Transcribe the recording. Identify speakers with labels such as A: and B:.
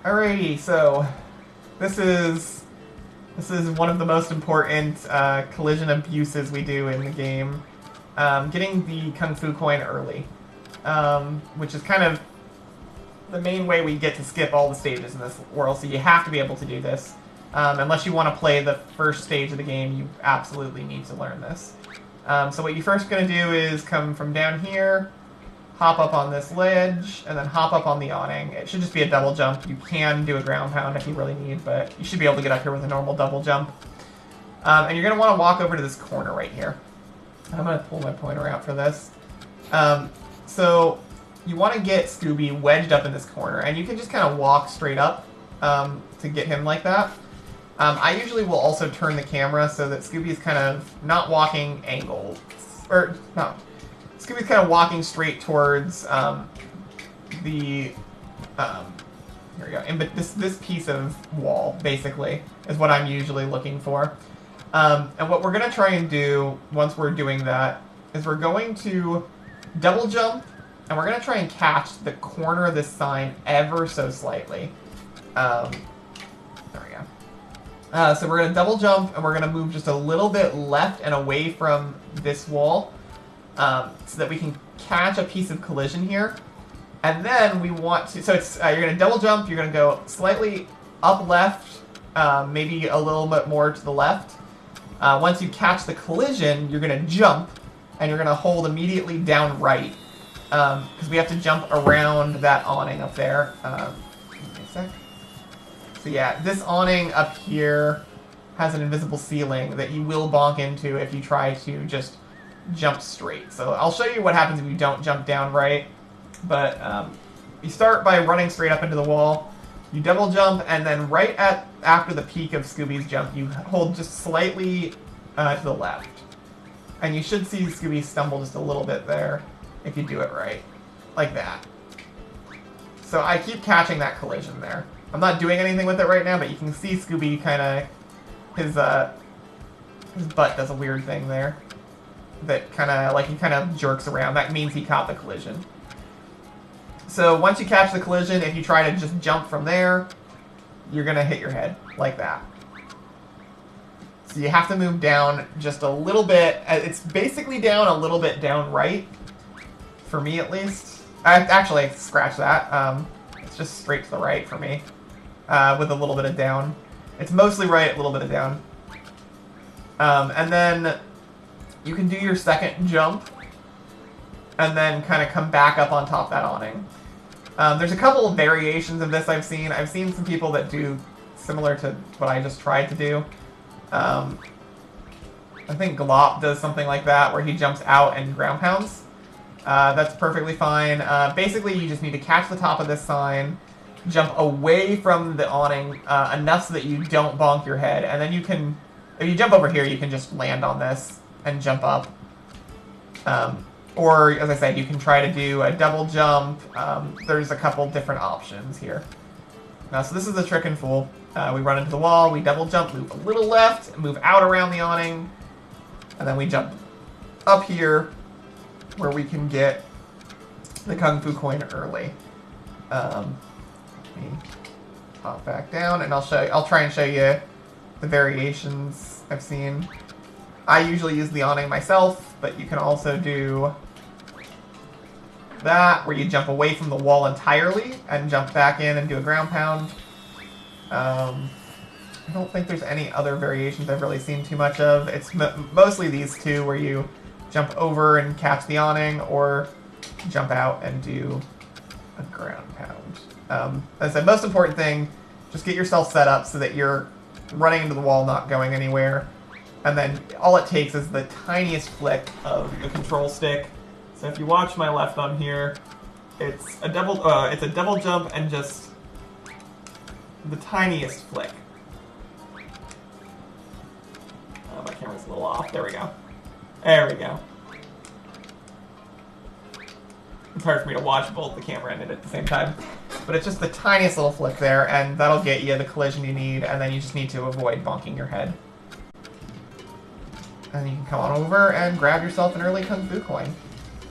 A: Alrighty, so this is one of the most important collision abuses we do in the game. Getting the Kung Fu coin early, which is kind of the main way we get to skip all the stages in this world, so you have to be able to do this. Unless you want to play the first stage of the game, you absolutely need to learn this. So what you're first going to do is come from down here, hop up on this ledge, and then hop up on the awning. It should just be a double jump. You can do a ground pound if you really need, but you should be able to get up here with a normal double jump. And you're going to want to walk over to this corner right here. I'm going to pull my pointer out for this. So you want to get Scooby wedged up in this corner, and you can just kind of walk straight up to get him like that. I usually will also turn the camera so that Scooby's kind of not walking angled, or no, Scooby's kind of walking straight towards here we go. But this piece of wall basically is what I'm usually looking for. And what we're gonna try and do once we're doing that is we're going to double jump, and we're gonna try and catch the corner of this sign ever so slightly. There we go. So we're going to double jump, and we're going to move just a little bit left and away from this wall so that we can catch a piece of collision here. And then we want to... So it's you're going to double jump, you're going to go slightly up left, maybe a little bit more to the left. Once you catch the collision, you're going to jump, and you're going to hold immediately down right. Because we have to jump around that awning up there. Give me a sec. So yeah, this awning up here has an invisible ceiling that you will bonk into if you try to just jump straight. So I'll show you what happens if you don't jump down right. But you start by running straight up into the wall. You double jump, and then right after the peak of Scooby's jump, you hold just slightly to the left. And you should see Scooby stumble just a little bit there if you do it right. Like that. So I keep catching that collision there. I'm not doing anything with it right now, but you can see Scooby kind of... His butt does a weird thing there. That kind of, like, he kind of jerks around. That means he caught the collision. So once you catch the collision, if you try to just jump from there, you're going to hit your head. Like that. So you have to move down just a little bit. It's basically down a little bit down right. For me, at least. Actually, scratch that. It's just straight to the right for me. With a little bit of down. It's mostly right, a little bit of down. And then you can do your second jump, and then kind of come back up on top of that awning. There's a couple of variations of this I've seen. I've seen some people that do similar to what I just tried to do. I think Glop does something like that, where he jumps out and ground pounds. That's perfectly fine. Basically, you just need to catch the top of this sign, jump away from the awning enough so that you don't bonk your head, and then you can, if you jump over here, you can just land on this and jump up. Or, as I said, you can try to do a double jump. There's a couple different options here. So this is the trick and fool. We run into the wall, we double jump, move a little left, move out around the awning, and then we jump up here, where we can get the Kung Fu coin early. Let me pop back down, and I'll try and show you the variations I've seen. I usually use the awning myself, but you can also do that, where you jump away from the wall entirely and jump back in and do a ground pound. I don't think there's any other variations I've really seen too much of. It's mostly these two, where you jump over and catch the awning, or jump out and do a ground pound. As I said, most important thing, just get yourself set up so that you're running into the wall, not going anywhere. And then all it takes is the tiniest flick of the control stick. So if you watch my left thumb here, it's a double jump and just the tiniest flick. My camera's a little off. There we go. There we go. It's hard for me to watch both the camera and it at the same time. But it's just the tiniest little flick there, and that'll get you the collision you need, and then you just need to avoid bonking your head. And you can come on over and grab yourself an early Kung Fu coin.